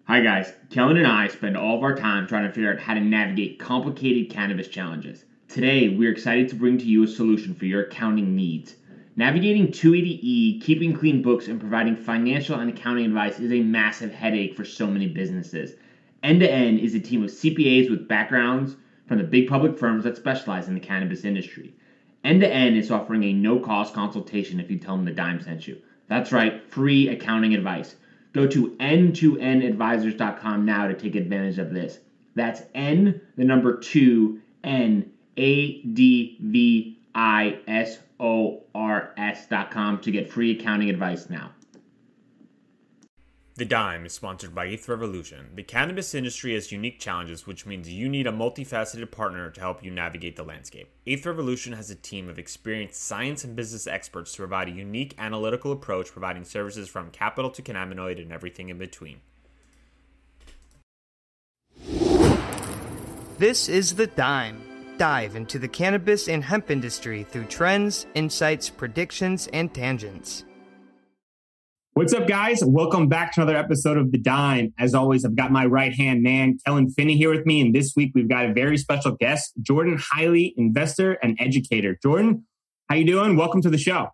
Hi guys, Kellan and I spend all of our time trying to figure out how to navigate complicated cannabis challenges. Today, we're excited to bring to you a solution for your accounting needs. Navigating 280E, keeping clean books, and providing financial and accounting advice is a massive headache for so many businesses. End to End is a team of CPAs with backgrounds from the big public firms that specialize in the cannabis industry. End to End is offering a no-cost consultation if you tell them the Dime sent you. That's right, free accounting advice. Go to n2nadvisors.com now to take advantage of this. That's N, the number 2, NADVISORS.com to get free accounting advice now. The Dime is sponsored by Eighth Revolution. The cannabis industry has unique challenges, which means you need a multifaceted partner to help you navigate the landscape. Eighth Revolution has a team of experienced science and business experts to provide a unique analytical approach, providing services from capital to cannabinoid and everything in between. This is The Dime. Dive into the cannabis and hemp industry through trends, insights, predictions, and tangents. What's up, guys? Welcome back to another episode of The Dime. As always, I've got my right-hand man, Kellan here with me. And this week, we've got a very special guest, Jordan Highley, investor and educator. Jordan, how you doing? Welcome to the show.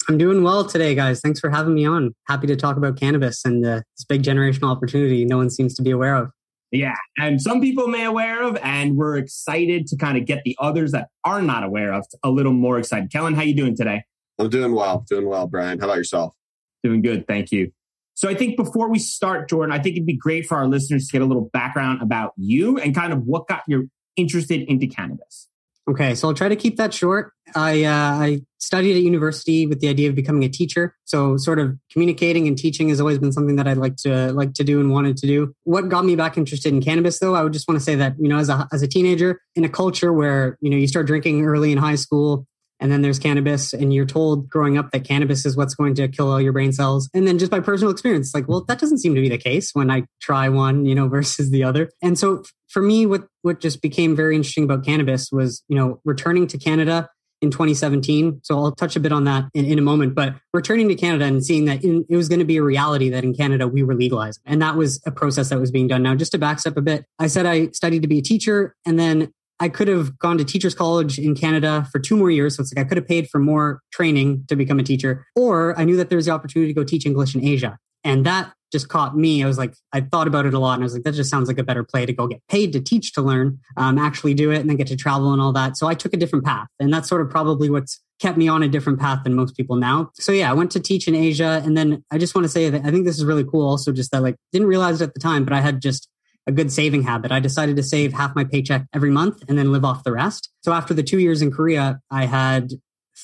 I'm doing well today, guys. Thanks for having me on. Happy to talk about cannabis and this big generational opportunity no one seems to be aware of. Yeah, and some people may aware of, and we're excited to kind of get the others that are not aware of a little more excited. Kellan, how you doing today? I'm doing well, Bryan. How about yourself? Doing good. Thank you. So I think before we start, Jordan, I think it'd be great for our listeners to get a little background about you and kind of what got you interested into cannabis. Okay, so I'll try to keep that short. I studied at university with the idea of becoming a teacher. So sort of communicating and teaching has always been something that I'd like to do and wanted to do. What got me back interested in cannabis, though, I would just want to say that, as a teenager in a culture where, you start drinking early in high school, and then there's cannabis, and you're told growing up that cannabis is what's going to kill all your brain cells. And then just by personal experience, like, well, that doesn't seem to be the case when I try one, versus the other. And so for me, what just became very interesting about cannabis was, returning to Canada in 2017. So I'll touch a bit on that in a moment, but returning to Canada and seeing that it was going to be a reality that in Canada we were legalizing. And that was a process that was being done. Now, just to backstep a bit, I said I studied to be a teacher, and then I could have gone to teacher's college in Canada for 2 more years. So it's like I could have paid for more training to become a teacher, or I knew that there was the opportunity to go teach English in Asia. And that just caught me. I was like, I thought about it a lot, and I was like, that just sounds like a better play to go get paid to teach, to learn, actually do it, and then get to travel and all that. So I took a different path. And that's sort of probably what's kept me on a different path than most people now. So yeah, I went to teach in Asia. And then I just want to say that I think this is really cool also, just that didn't realize it at the time, but I had just a good saving habit. I decided to save half my paycheck every month and then live off the rest. So after the 2 years in Korea, I had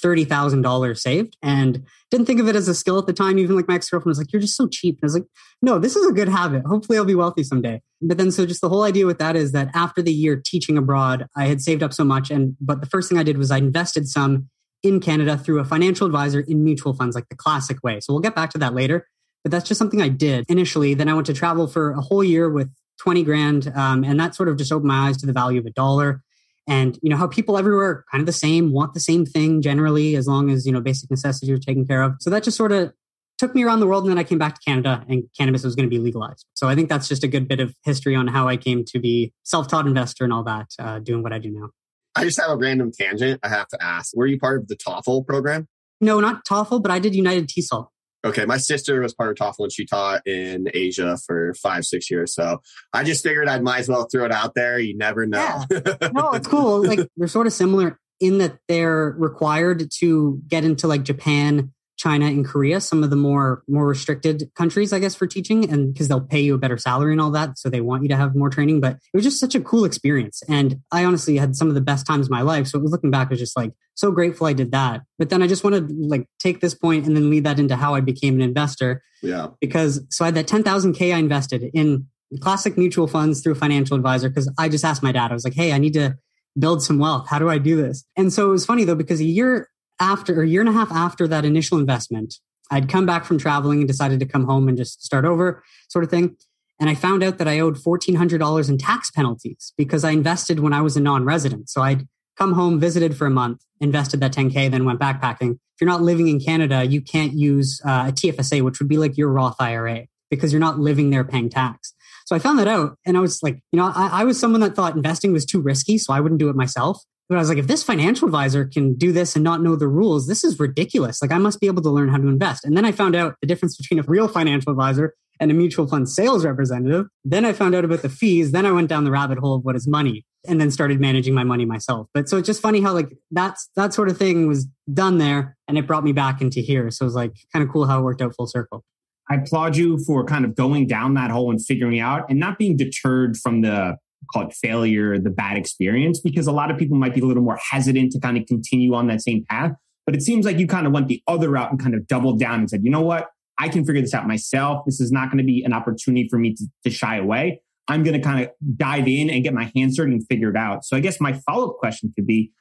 $30,000 saved and didn't think of it as a skill at the time. Even my ex-girlfriend was like, you're just so cheap. And I was like, no, this is a good habit. Hopefully I'll be wealthy someday. But then, so just the whole idea with that is that after the year teaching abroad, I had saved up so much. But the first thing I did was I invested some in Canada through a financial advisor in mutual funds, like the classic way. So we'll get back to that later. But that's just something I did initially. Then I went to travel for a whole year with 20 grand. And that sort of just opened my eyes to the value of a dollar. And, how people everywhere are kind of the same, want the same thing generally, as long as, basic necessities are taken care of. So that just sort of took me around the world. And then I came back to Canada and cannabis was going to be legalized. So I think that's just a good bit of history on how I came to be self-taught investor and all that, doing what I do now. I just have a random tangent I have to ask. Were you part of the TOEFL program? No, not TOEFL, but I did United TESOL. Okay, my sister was part of TOEFL and she taught in Asia for 5-6 years. So I just figured I might as well throw it out there. You never know. Yeah. No, it's cool. They're sort of similar in that they're required to get into Japan, China, and Korea, some of the more restricted countries, I guess, for teaching, and because they'll pay you a better salary and all that. So they want you to have more training. But it was just such a cool experience. And I honestly had some of the best times of my life. So looking back, I was just so grateful I did that. But then I just want to take this point and then lead that into how I became an investor. Yeah. Because so I had that 10,000K I invested in classic mutual funds through a financial advisor. Because I just asked my dad, I was like, hey, I need to build some wealth. How do I do this? And so it was funny though, because a year and a half after that initial investment, I'd come back from traveling and decided to come home and just start over sort of thing. And I found out that I owed $1,400 in tax penalties because I invested when I was a non-resident. So I'd come home, visited for a month, invested that 10K, then went backpacking. If you're not living in Canada, you can't use a TFSA, which would be like your Roth IRA, because you're not living there paying tax. So I found that out and I was like, I was someone that thought investing was too risky, so I wouldn't do it myself. But I was like, if this financial advisor can do this and not know the rules, this is ridiculous. Like I must be able to learn how to invest. And then I found out the difference between a real financial advisor and a mutual fund sales representative. Then I found out about the fees. Then I went down the rabbit hole of what is money and then started managing my money myself. But so it's just funny how like that sort of thing was done there and it brought me back into here. So it was like kind of cool how it worked out full circle. I applaud you for kind of going down that hole and figuring out and not being deterred from the call it failure, the bad experience, because a lot of people might be a little more hesitant to kind of continue on that same path. But it seems like you kind of went the other route and kind of doubled down and said, you know what? I can figure this out myself. This is not going to be an opportunity for me to shy away. I'm going to kind of dive in and get my hands dirty and figure it out. So I guess my follow-up question could be,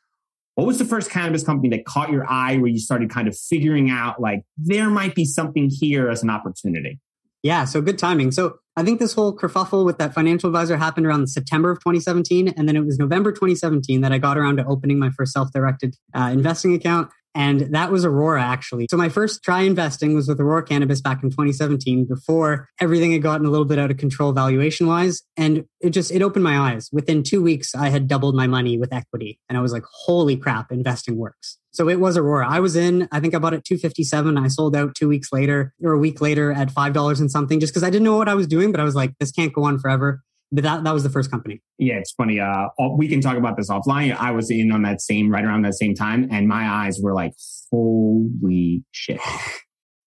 what was the first cannabis company that caught your eye where you started kind of figuring out like there might be something here as an opportunity? Yeah, so good timing. So I think this whole kerfuffle with that financial advisor happened around September of 2017. And then it was November 2017 that I got around to opening my first self-directed investing account. And that was Aurora, actually. So my first try investing was with Aurora Cannabis back in 2017 before everything had gotten a little bit out of control valuation-wise. And it opened my eyes. Within 2 weeks, I had doubled my money with equity. And I was like, holy crap, investing works. So it was Aurora. I think I bought it $257. I sold out 2 weeks later or a week later at $5 and something just because I didn't know what I was doing. But I was like, this can't go on forever. But that was the first company. Yeah, it's funny. We can talk about this offline. I was in on right around that same time. And my eyes were like, holy shit.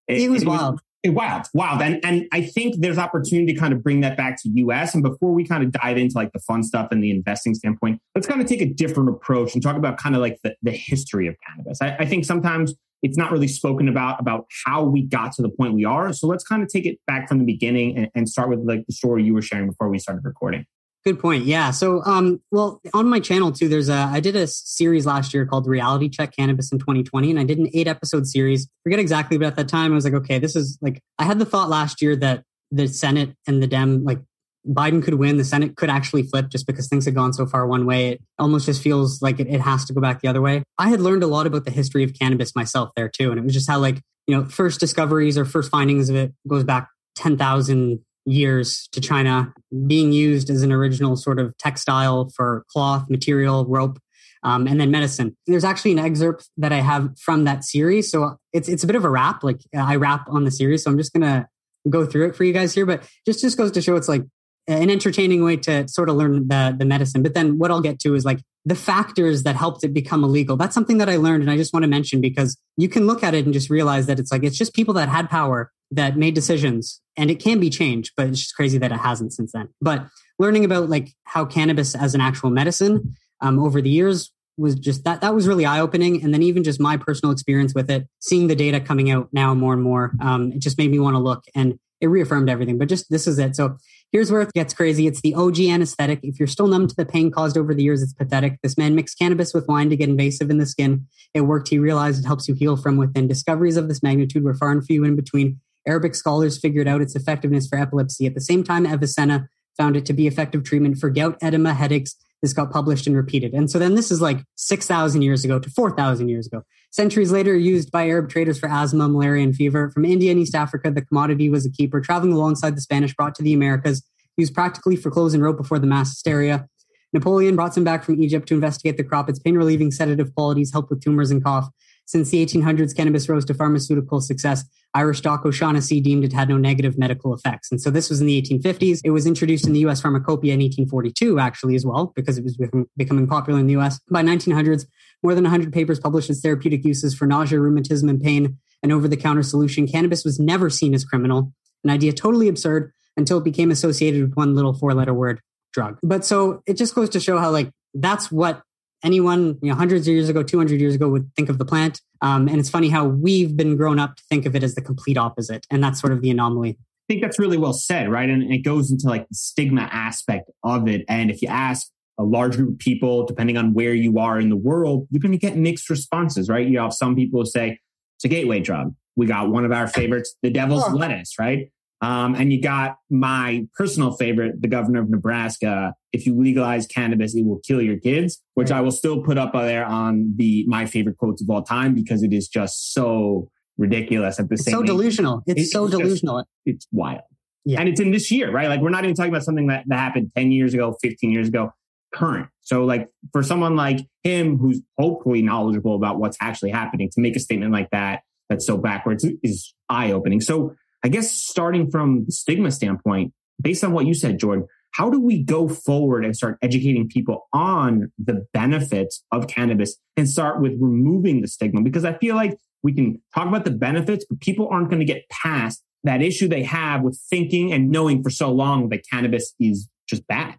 It was wild. Wild. And I think there's opportunity to kind of bring that back to US. And before we kind of dive into like the fun stuff and the investing standpoint, let's kind of take a different approach and talk about kind of like the history of cannabis. I think sometimes it's not really spoken about how we got to the point we are. So let's kind of take it back from the beginning and start with like the story you were sharing before we started recording. Good point. Yeah. So, well, on my channel too, I did a series last year called Reality Check Cannabis in 2020, and I did an 8-episode series. Forget exactly, but at that time I was like, okay, this is like, I had the thought last year that the Senate and the like Biden could win, the Senate could actually flip just because things had gone so far one way. It almost just feels like it has to go back the other way. I had learned a lot about the history of cannabis myself there too. And it was just how like, first discoveries or first findings of it goes back 10,000 years to China, being used as an original sort of textile for cloth, material, rope, and then medicine. There's actually an excerpt that I have from that series. So it's a bit of a rap, like I rap on the series. So I'm just going to go through it for you guys here, but just goes to show it's like an entertaining way to sort of learn the medicine. But then what I'll get to is like the factors that helped it become illegal. That's something that I learned. And I just want to mention because you can look at it and just realize that it's just people that had power that made decisions, and it can be changed, but it's just crazy that it hasn't since then. But learning about like how cannabis as an actual medicine over the years was just that was really eye-opening. And then even just my personal experience with it, seeing the data coming out now more and more, it just made me want to look, and it reaffirmed everything. But just this is it. So here's where it gets crazy. It's the OG anesthetic. If you're still numb to the pain caused over the years, it's pathetic. This man mixed cannabis with wine to get invasive in the skin. It worked. He realized it helps you heal from within. Discoveries of this magnitude were far and few in between. Arabic scholars figured out its effectiveness for epilepsy. At the same time, Avicenna found it to be effective treatment for gout, edema, headaches. This got published and repeated. And so then this is like 6,000 years ago to 4,000 years ago. Centuries later, used by Arab traders for asthma, malaria, and fever. From India and East Africa, the commodity was a keeper. Traveling alongside the Spanish, brought to the Americas, used practically for clothes and rope before the mass hysteria. Napoleon brought some back from Egypt to investigate the crop. Its pain-relieving sedative qualities help with tumors and cough. Since the 1800s, cannabis rose to pharmaceutical success. Irish Doc O'Shaughnessy deemed it had no negative medical effects. And so this was in the 1850s. It was introduced in the U.S. pharmacopoeia in 1842, actually, as well, because it was becoming popular in the U.S. By 1900s, more than 100 papers published its therapeutic uses for nausea, rheumatism, and pain. An over-the-counter solution. Cannabis was never seen as criminal, an idea totally absurd until it became associated with one little 4-letter word, drug. But so it just goes to show how like that's what anyone, hundreds of years ago, 200 years ago would think of the plant. And it's funny how we've been grown up to think of it as the complete opposite. And that's sort of the anomaly. I think that's really well said, right? And it goes into like the stigma aspect of it. And if you ask a large group of people, depending on where you are in the world, you're going to get mixed responses, right? You have some people who say it's a gateway drug. We got one of our favorites, the devil's lettuce, right? And you got my personal favorite, the governor of Nebraska. If you legalize cannabis, it will kill your kids, which I will still put up there on my favorite quotes of all time because it is just so ridiculous at the same so age. delusional. It's so delusional. It's wild. Yeah. And it's in this year, right? Like we're not even talking about something that happened 10 years ago, 15 years ago, current. So like for someone like him, who's hopefully knowledgeable about what's actually happening, to make a statement like that, that's so backwards is eye-opening. So I guess starting from the stigma standpoint, based on what you said, Jordan, how do we go forward and start educating people on the benefits of cannabis and start with removing the stigma? Because I feel like we can talk about the benefits, but people aren't going to get past that issue they have with thinking and knowing for so long that cannabis is just bad.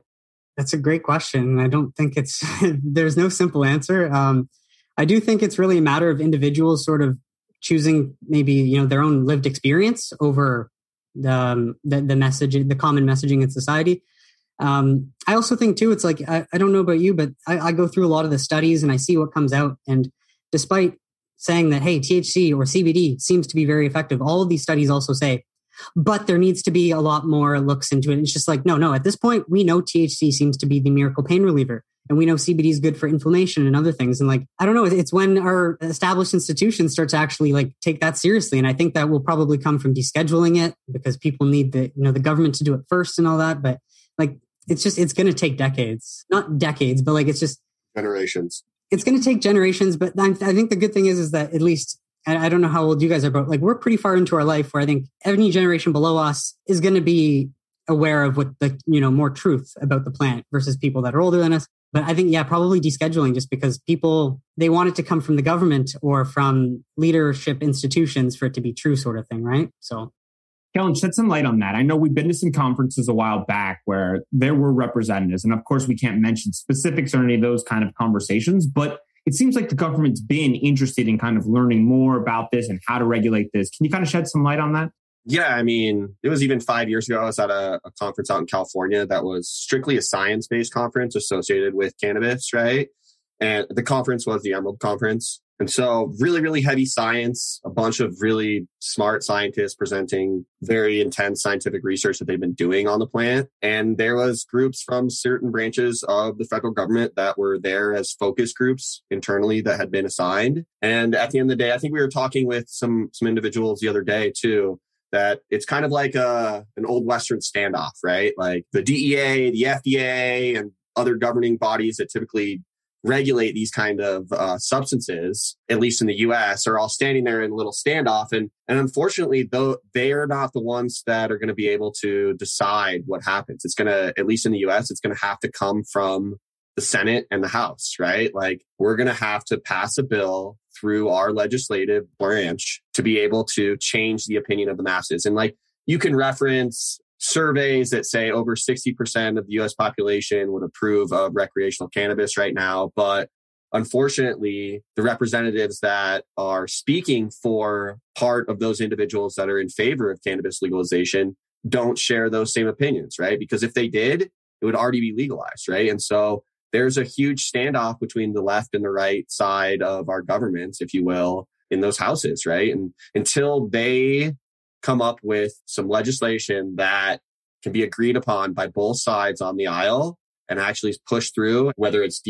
That's a great question. I don't think there's no simple answer. I do think it's really a matter of individuals sort of choosing maybe, their own lived experience over the message, the common messaging in society. I also think too, it's like, I don't know about you, but I go through a lot of the studies and I see what comes out. And despite saying that, hey, THC or CBD seems to be very effective, all of these studies also say, but there needs to be a lot more looks into it. It's just like, no, at this point, we know THC seems to be the miracle pain reliever. And we know CBD is good for inflammation and other things. And like, I don't know, it's when our established institutions start to actually like take that seriously. And I think that will probably come from descheduling it because people need the government to do it first and all that. But like, it's going to take decades, not decades, but like, it's just generations. It's going to take generations. But I think the good thing is that at least, I don't know how old you guys are, but like we're pretty far into our life where I think any generation below us is going to be aware of what the, more truth about the plant versus people that are older than us. But I think, probably descheduling just because people, they want it to come from the government or from leadership institutions for it to be true sort of thing, right? So, Kellan, shed some light on that. I know we've been to some conferences a while back where there were representatives. And of course, we can't mention specifics or any of those kind of conversations, but it seems like the government's been interested in kind of learning more about this and how to regulate this. Can you kind of shed some light on that? Yeah, I mean, it was even 5 years ago. I was at a conference out in California that was strictly a science-based conference associated with cannabis, right? And the conference was the Emerald Conference. And so really, really heavy science, a bunch of really smart scientists presenting very intense scientific research that they've been doing on the plant. And there was groups from certain branches of the federal government that were there as focus groups internally that had been assigned. And at the end of the day, I think we were talking with some individuals the other day too, that it's kind of like an old Western standoff, right? Like the DEA, the FDA, and other governing bodies that typically regulate these kind of substances, at least in the US, are all standing there in a little standoff. And unfortunately, though, they are not the ones that are going to be able to decide what happens. It's going to, at least in the US, it's going to have to come from the Senate and the House, right? Like we're going to have to pass a bill through our legislative branch to be able to change the opinion of the masses. And like you can reference surveys that say over 60% of the US population would approve of recreational cannabis right now. But unfortunately, the representatives that are speaking for part of those individuals that are in favor of cannabis legalization don't share those same opinions, right? Because if they did, it would already be legalized, right? And so there's a huge standoff between the left and the right side of our governments, if you will, in those houses, right? And until they come up with some legislation that can be agreed upon by both sides on the aisle and actually push through, whether it's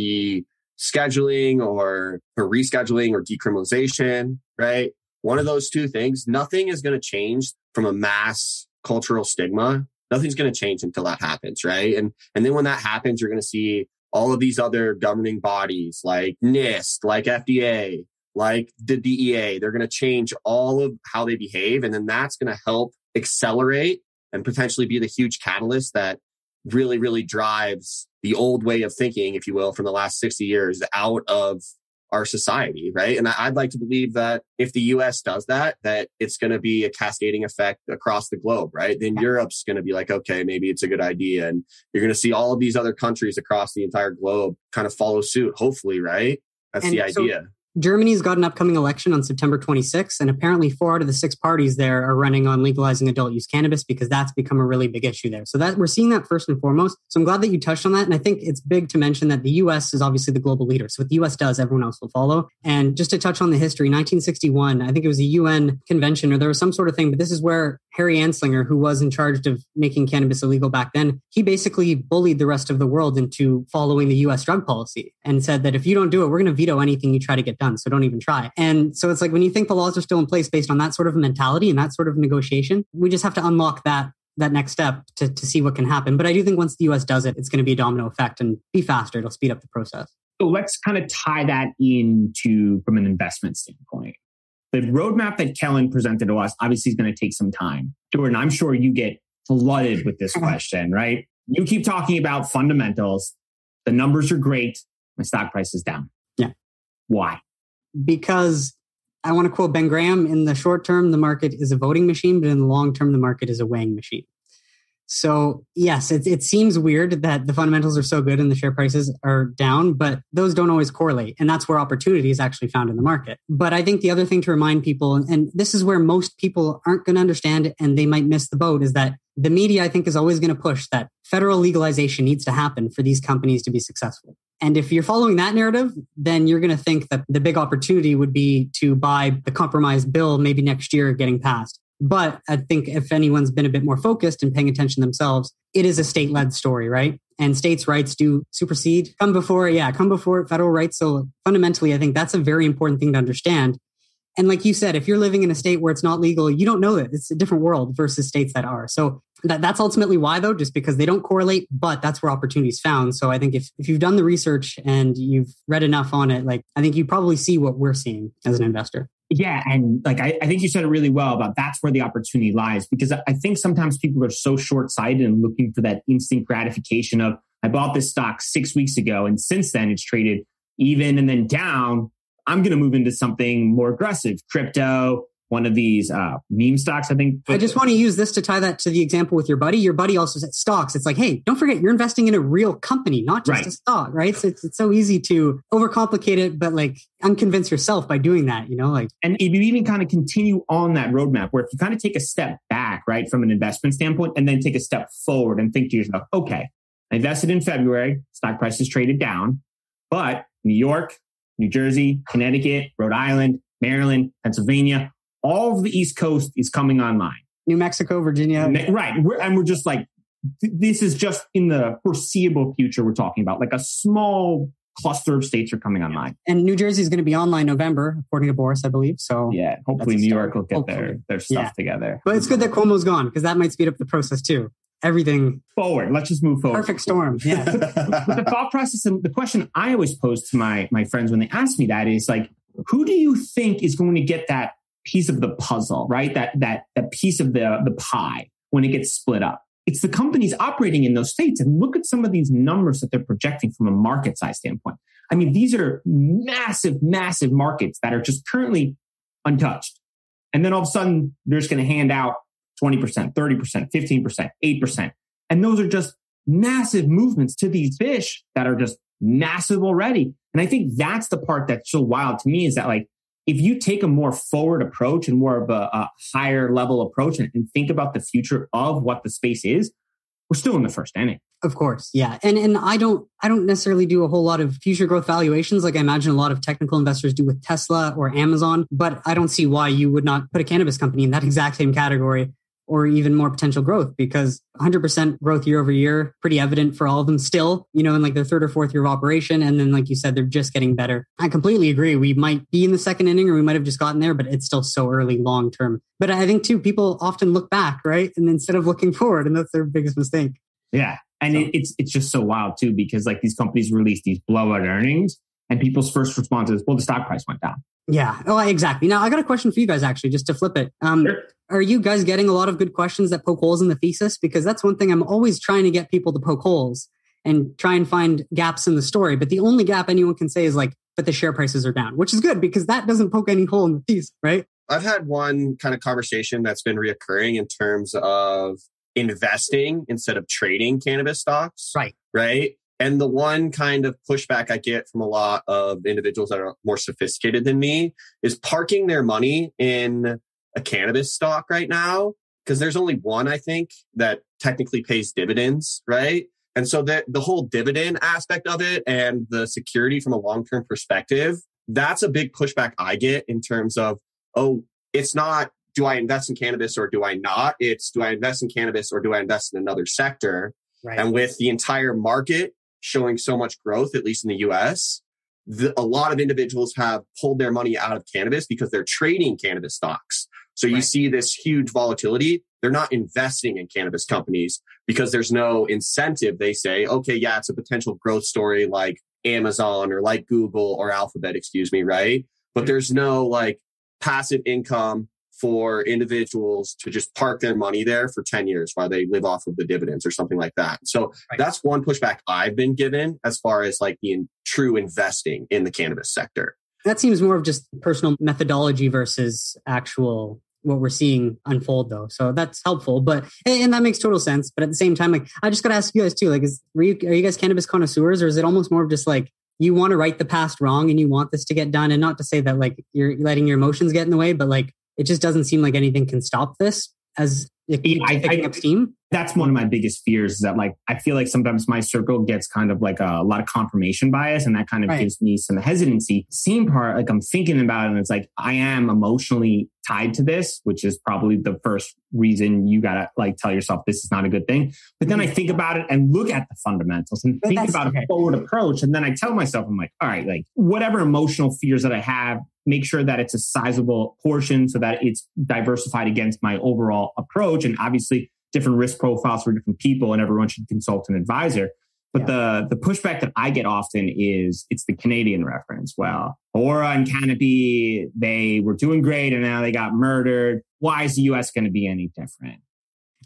scheduling or rescheduling or decriminalization, right? One of those two things, nothing is going to change from a mass cultural stigma. Nothing's going to change until that happens, right? And then when that happens, you're going to see all of these other governing bodies like NIST, like FDA, like the DEA, they're going to change all of how they behave. And then that's going to help accelerate and potentially be the huge catalyst that really, really drives the old way of thinking, if you will, from the last 60 years out of our society, right? And I'd like to believe that if the US does that it's going to be a cascading effect across the globe, right? Then Europe's going to be like, okay, maybe it's a good idea. And you're going to see all of these other countries across the entire globe kind of follow suit, hopefully, right? That's the idea. Germany's got an upcoming election on September 26th, and apparently 4 out of the 6 parties there are running on legalizing adult use cannabis because that's become a really big issue there. So that we're seeing that first and foremost. So I'm glad that you touched on that. And I think it's big to mention that the US is obviously the global leader. So what the US does, everyone else will follow. And just to touch on the history, 1961, I think it was a UN convention or there was some sort of thing, but this is where Harry Anslinger, who was in charge of making cannabis illegal back then, he basically bullied the rest of the world into following the US drug policy and said that if you don't do it, we're going to veto anything you try to get done. So don't even try. And so it's like when you think the laws are still in place based on that sort of mentality and that sort of negotiation, we just have to unlock that that next step to see what can happen. But I do think once the US does it, it's going to be a domino effect and be faster. It'll speed up the process. So let's kind of tie that into from an investment standpoint. The roadmap that Kellan presented to us obviously is going to take some time. Jordan, I'm sure you get flooded with this question, right? You keep talking about fundamentals. The numbers are great. My stock price is down. Yeah. Why? Because I want to quote Ben Graham, in the short term, the market is a voting machine, but in the long term, the market is a weighing machine. So yes, it seems weird that the fundamentals are so good and the share prices are down, but those don't always correlate. And that's where opportunity is actually found in the market. But I think the other thing to remind people, and this is where most people aren't going to understand it and they might miss the boat, is that the media, I think, is always going to push that federal legalization needs to happen for these companies to be successful. And if you're following that narrative, then you're going to think that the big opportunity would be to buy the compromise bill maybe next year getting passed. But I think if anyone's been a bit more focused and paying attention themselves, it is a state-led story, right? And states' rights do supersede, come before federal rights. So fundamentally, I think that's a very important thing to understand. And like you said, if you're living in a state where it's not legal, you don't know that. It's a different world versus states that are. So that's ultimately why, though, just because they don't correlate, but that's where opportunity is found. So I think if you've done the research and you've read enough on it, like I think you probably see what we're seeing as an investor. Yeah. And like, I think you said it really well about that's where the opportunity lies, because I think sometimes people are so short-sighted and looking for that instant gratification of, I bought this stock 6 weeks ago, and since then it's traded even and then down. I'm going to move into something more aggressive, crypto, one of these meme stocks, I think. I just want to use this to tie that to the example with your buddy. Your buddy also said stocks. It's like, hey, don't forget you're investing in a real company, not just a stock, right? So it's so easy to overcomplicate it, but like unconvince yourself by doing that, And if you even kind of continue on that roadmap where if you kind of take a step back, right, from an investment standpoint, and then take a step forward and think to yourself, okay, I invested in February, stock prices traded down, but New York, New Jersey, Connecticut, Rhode Island, Maryland, Pennsylvania, all of the East Coast is coming online. New Mexico, Virginia. Right. We're just like, this is just in the foreseeable future we're talking about. Like a small cluster of states are coming online. And New Jersey is going to be online November, according to Boris, I believe. So yeah, hopefully New York will get their stuff together. But it's good that Cuomo's gone because that might speed up the process too. Everything forward. Let's just move forward. Perfect storm. Yeah. But the thought process and the question I always pose to my friends when they ask me that is like, who do you think is going to get that piece of the puzzle, right? That piece of the pie when it gets split up? It's the companies operating in those states. And look at some of these numbers that they're projecting from a market size standpoint. I mean, these are massive, massive markets that are just currently untouched. And then all of a sudden, they're just going to hand out 20%, 30%, 15%, 8%. And those are just massive movements to these fish that are just massive already. And I think that's the part that's so wild to me is that like, if you take a more forward approach and more of a higher level approach and think about the future of what the space is, we're still in the first inning. Of course. Yeah. And I don't necessarily do a whole lot of future growth valuations like I imagine a lot of technical investors do with Tesla or Amazon, but I don't see why you would not put a cannabis company in that exact same category or even more potential growth, because 100% growth year over year, pretty evident for all of them still, in like their third or fourth year of operation. And then, like you said, they're just getting better. I completely agree. We might be in the second inning or we might have just gotten there, but it's still so early long term. But I think too, people often look back, right? And instead of looking forward, and that's their biggest mistake. Yeah. And it's just so wild too, because like these companies release these blowout earnings and people's first response is, well, the stock price went down. Yeah. Oh, exactly. Now, I got a question for you guys, actually, just to flip it. Sure. Are you guys getting a lot of good questions that poke holes in the thesis? Because that's one thing I'm always trying to get people to poke holes and try and find gaps in the story. But the only gap anyone can say is like, but the share prices are down, which is good because that doesn't poke any hole in the thesis, right? I've had one kind of conversation that's been reoccurring in terms of investing instead of trading cannabis stocks. Right. And the one kind of pushback I get from a lot of individuals that are more sophisticated than me is parking their money in a cannabis stock right now, because there's only one, I think, that technically pays dividends, right? And so the whole dividend aspect of it and the security from a long-term perspective, that's a big pushback I get in terms of, oh, it's not, do I invest in cannabis or do I not? It's, do I invest in cannabis or do I invest in another sector? Right. And with the entire market showing so much growth, at least in the US, a lot of individuals have pulled their money out of cannabis because they're trading cannabis stocks. So you see this huge volatility. they're not investing in cannabis companies because there's no incentive. They say, okay, yeah, it's a potential growth story like Amazon or like Google or Alphabet, right? But there's no like passive income for individuals to just park their money there for 10 years while they live off of the dividends or something like that. So that's one pushback I've been given as far as like the true investing in the cannabis sector. That seems more of just personal methodology versus actual what we're seeing unfold though. So that's helpful, and that makes total sense. But at the same time, like, I just got to ask you guys too, like, are you guys cannabis connoisseurs, or is it almost more of just like, you want to right the past wrong and you want this to get done? And not to say that like you're letting your emotions get in the way, but like, it just doesn't seem like anything can stop this as it keeps picking up steam. That's one of my biggest fears, is that like, I feel like sometimes my circle gets kind of like a lot of confirmation bias, and that kind of gives me some hesitancy. Same part, like I'm thinking about it and it's like, I am emotionally tied to this, which is probably the first reason you got to like tell yourself this is not a good thing. But then I think about it and look at the fundamentals and think about a forward approach. And then I tell myself, I'm like, all right, like whatever emotional fears that I have, make sure that it's a sizable portion so that it's diversified against my overall approach. And obviously different risk profiles for different people, and everyone should consult an advisor. But the pushback that I get often is it's the Canadian reference. Well, Aura and Canopy, they were doing great and now they got murdered. Why is the US going to be any different?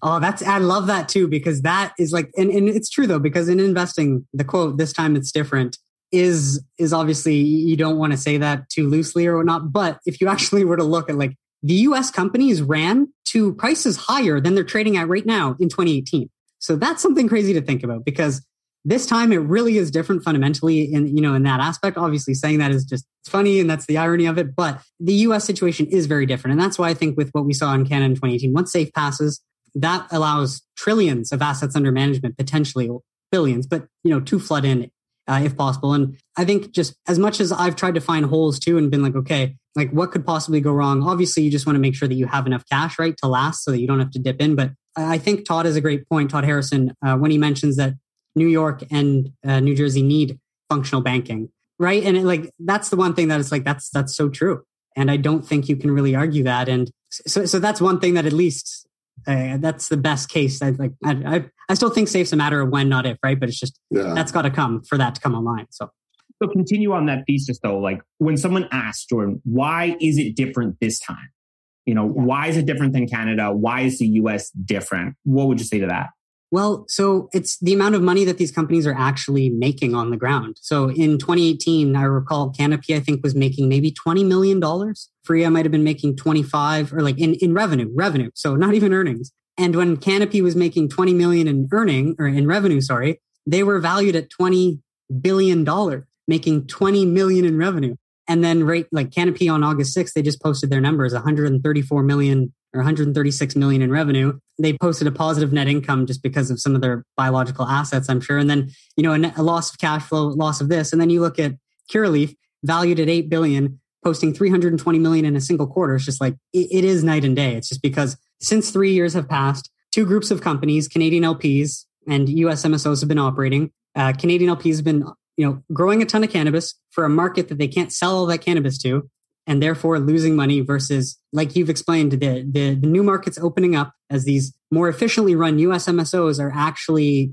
Oh, I love that too, because that is like, and it's true though, because in investing, the quote, "this time it's different," is obviously, you don't want to say that too loosely or whatnot. But if you actually were to look at like, the US companies ran to prices higher than they're trading at right now in 2018. So that's something crazy to think about, because this time it really is different fundamentally in that aspect. Obviously saying that is just funny, and that's the irony of it. But the US situation is very different. And that's why I think with what we saw in Canada in 2018, once SAFE passes, that allows trillions of assets under management, potentially billions, but to flood in if possible. And I think just as much as I've tried to find holes too and been like, okay, like what could possibly go wrong? Obviously, you just want to make sure that you have enough cash, right, to last so that you don't have to dip in. But I think Todd has a great point, Todd Harrison, when he mentions that New York and New Jersey need functional banking, right? And that's the one thing that is like, that's so true. And I don't think you can really argue that. And so that's one thing that at least that's the best case. I still think SAFE's a matter of when, not if, right? But it's just, that's got to come for that to come online. So continue on that thesis though. Like when someone asks, Jordan, why is it different this time? Why is it different than Canada? Why is the US different? What would you say to that? Well, so it's the amount of money that these companies are actually making on the ground. So in 2018, I recall Canopy, I think, was making maybe $20 million. Freya might have been making 25, or like in revenue. So not even earnings. And when Canopy was making 20 million in revenue, they were valued at $20 billion, making 20 million in revenue. And then like Canopy on August 6th, they just posted their numbers, 134 million or 136 million in revenue. They posted a positive net income just because of some of their biological assets, I'm sure. And then, a loss of cash flow, loss of this. And then you look at Curaleaf, valued at 8 billion, posting 320 million in a single quarter. It's just like, it is night and day. It's just because since 3 years have passed, two groups of companies, Canadian LPs and US MSOs have been operating. Canadian LPs have been, growing a ton of cannabis for a market that they can't sell all that cannabis to, and therefore losing money versus, like you've explained, the new markets opening up as these more efficiently run US MSOs are actually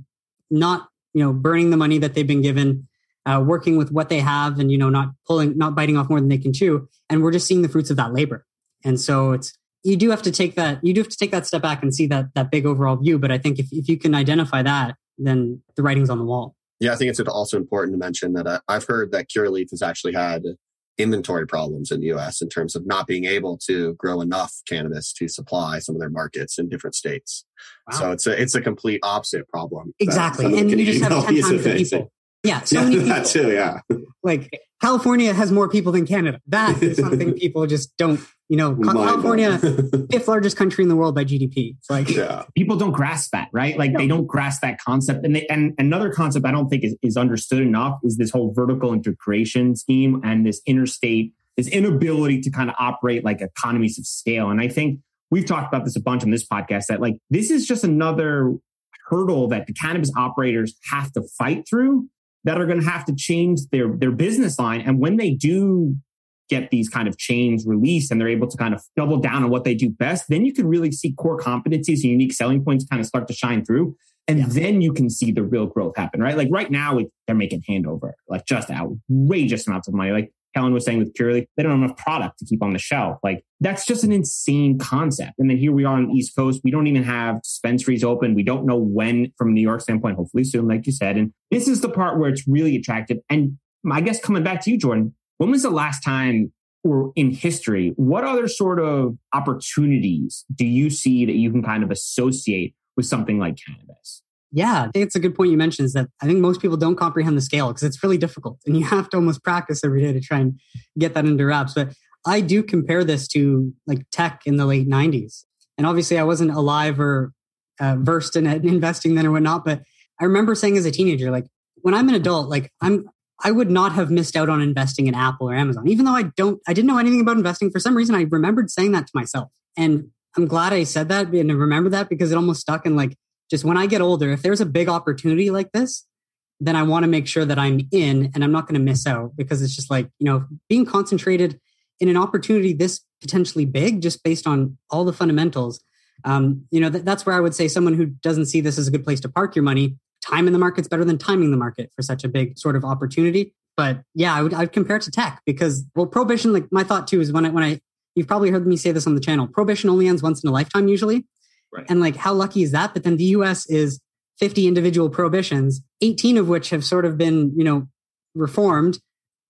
not, burning the money that they've been given, working with what they have and, not biting off more than they can chew. And we're just seeing the fruits of that labor. And so you do have to take that step back and see that big overall view. But I think if you can identify that, then the writing's on the wall. Yeah, I think it's also important to mention that I've heard that Curaleaf has actually had inventory problems in the US in terms of not being able to grow enough cannabis to supply some of their markets in different states. Wow. So it's a complete opposite problem. Exactly. And you just have 10 times the people. Yeah. So many people. That too, yeah. Like California has more people than Canada. That is something people just don't, California, fifth largest country in the world by GDP. It's like, people don't grasp that, right? Like they don't grasp that concept. And another concept I don't think is understood enough is this whole vertical integration scheme and this inability to kind of operate like economies of scale. And I think we've talked about this a bunch on this podcast, that like, this is just another hurdle that the cannabis operators have to fight through, that are going to have to change their business line. And when they do get these kind of chains released and they're able to kind of double down on what they do best, then you can really see core competencies and unique selling points kind of start to shine through. And then you can see the real growth happen, right? Like right now, they're making handover, like just outrageous amounts of money. Like Kellan was saying with Purely, they don't have enough product to keep on the shelf. Like that's just an insane concept. And then here we are on the East Coast. We don't even have dispensaries open. We don't know when from a New York standpoint, hopefully soon, like you said. And this is the part where it's really attractive. And I guess coming back to you, Jordan, when was the last time or in history, what other sort of opportunities do you see that you can kind of associate with something like cannabis? Yeah, I think it's a good point you mentioned is that I think most people don't comprehend the scale because it's really difficult and you have to almost practice every day to try and get that into wraps. But I do compare this to like tech in the late 90s. And obviously I wasn't alive or versed in investing then or whatnot. But I remember saying as a teenager, like when I'm an adult, like I would not have missed out on investing in Apple or Amazon, even though I didn't know anything about investing. For some reason, I remembered saying that to myself. And I'm glad I said that and I remember that because it almost stuck in like, just when I get older, if there's a big opportunity like this, then I want to make sure that I'm in and I'm not going to miss out because it's just like, being concentrated in an opportunity this potentially big, just based on all the fundamentals. That's where I would say someone who doesn't see this as a good place to park your money, time in the market's better than timing the market for such a big sort of opportunity. But yeah, I'd compare it to tech because, well, prohibition, like my thought too is you've probably heard me say this on the channel, prohibition only ends once in a lifetime usually. Right. And like, how lucky is that? But then the US is 50 individual prohibitions, 18 of which have sort of been, reformed.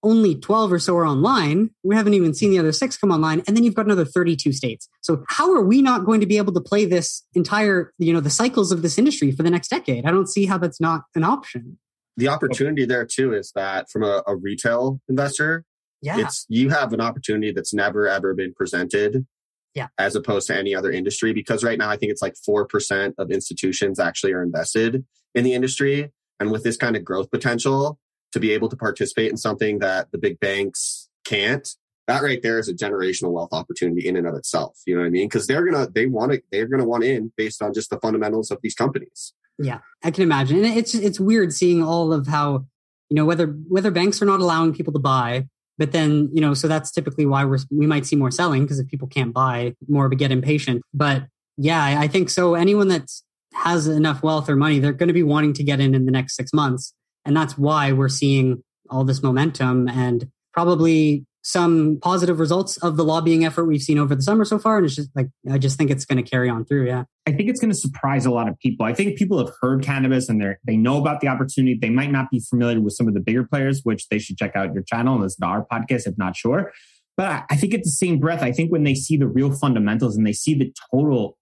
Only 12 or so are online. We haven't even seen the other 6 come online. And then you've got another 32 states. So how are we not going to be able to play this entire, the cycles of this industry for the next decade? I don't see how that's not an option. The opportunity there too is that from a retail investor, you have an opportunity that's never, ever been presented. Yeah. As opposed to any other industry, because right now I think it's like 4% of institutions actually are invested in the industry. And with this kind of growth potential to be able to participate in something that the big banks can't, that right there is a generational wealth opportunity in and of itself. You know what I mean? Because they're going to want in based on just the fundamentals of these companies. Yeah, I can imagine. And it's weird seeing all of how, whether banks are not allowing people to buy. But then, so that's typically why we might see more selling because if people can't buy, more of a get impatient. But yeah, I think so. Anyone that has enough wealth or money, they're going to be wanting to get in the next 6 months. And that's why we're seeing all this momentum and probably some positive results of the lobbying effort we've seen over the summer so far. And it's just like, I just think it's going to carry on through. Yeah. I think it's going to surprise a lot of people. I think people have heard cannabis and they know about the opportunity. They might not be familiar with some of the bigger players, which they should check out your channel and listen to our podcast if not sure. But I think at the same breath, I think when they see the real fundamentals and they see the total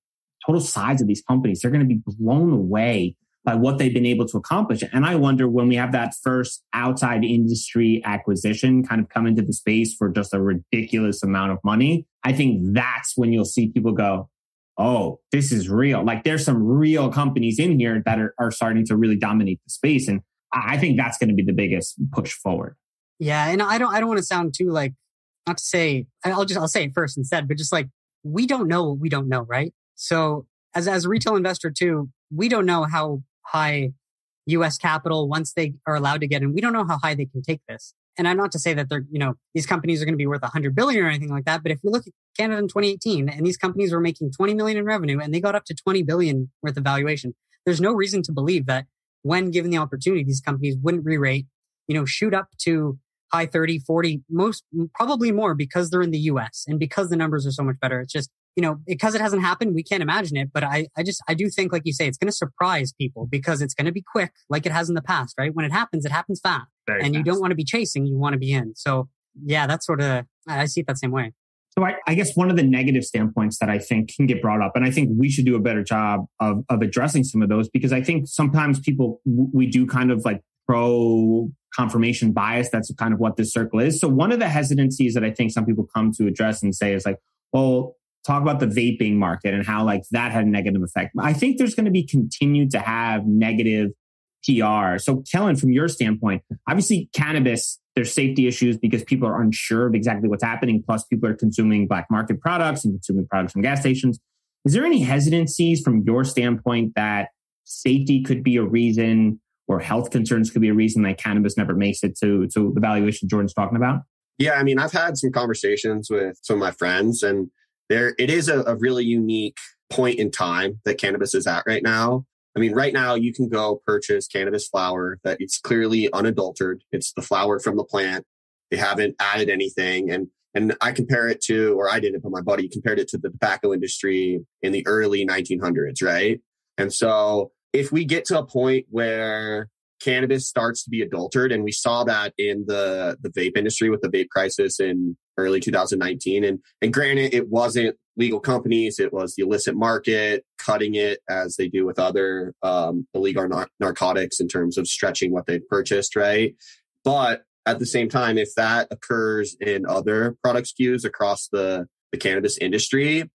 size of these companies, they're going to be blown away by what they've been able to accomplish. And I wonder when we have that first outside industry acquisition kind of come into the space for just a ridiculous amount of money, I think that's when you'll see people go, oh, this is real. Like there's some real companies in here that are starting to really dominate the space. And I think that's going to be the biggest push forward. Yeah. And I don't want to sound too like, not to say, I'll say it first instead, but just like, we don't know what we don't know, right? So as a retail investor too, we don't know how high US capital, once they are allowed to get in, we don't know how high they can take this. And I'm not to say that they're, these companies are going to be worth 100 billion or anything like that. But if we look at Canada in 2018 and these companies were making 20 million in revenue and they got up to 20 billion worth of valuation, there's no reason to believe that when given the opportunity, these companies wouldn't re-rate, shoot up to high 30, 40, most probably more because they're in the US and because the numbers are so much better. It's just, because it hasn't happened, we can't imagine it. But I do think, like you say, it's going to surprise people because it's going to be quick like it has in the past, right? When it happens fast. Very and fast. You don't want to be chasing, you want to be in. So yeah, that's sort of, I see it that same way. So I guess one of the negative standpoints that I think can get brought up, and I think we should do a better job of addressing some of those, because I think sometimes we do kind of like pro confirmation bias. That's kind of what this circle is. So one of the hesitancies that I think some people come to address and say is like, well, talk about the vaping market and how like that had a negative effect. I think there's going to be continued to have negative PR. So Kellan, from your standpoint, obviously cannabis, there's safety issues because people are unsure of exactly what's happening. Plus people are consuming black market products and consuming products from gas stations. Is there any hesitancies from your standpoint that safety could be a reason or health concerns could be a reason that cannabis never makes it to the valuation Jordan's talking about? Yeah, I mean, I've had some conversations with some of my friends, and it is a really unique point in time that cannabis is at right now. I mean, right now you can go purchase cannabis flower that it's clearly unadulterated. It's the flower from the plant. They haven't added anything. And I compare it to, or I didn't, but my buddy compared it to the tobacco industry in the early 1900s, right? And so if we get to a point where cannabis starts to be adulterated, and we saw that in the vape industry with the vape crisis in early 2019. And granted, it wasn't legal companies, it was the illicit market cutting it as they do with other illegal narcotics in terms of stretching what they've purchased, right? But at the same time, if that occurs in other product SKUs across the cannabis industry,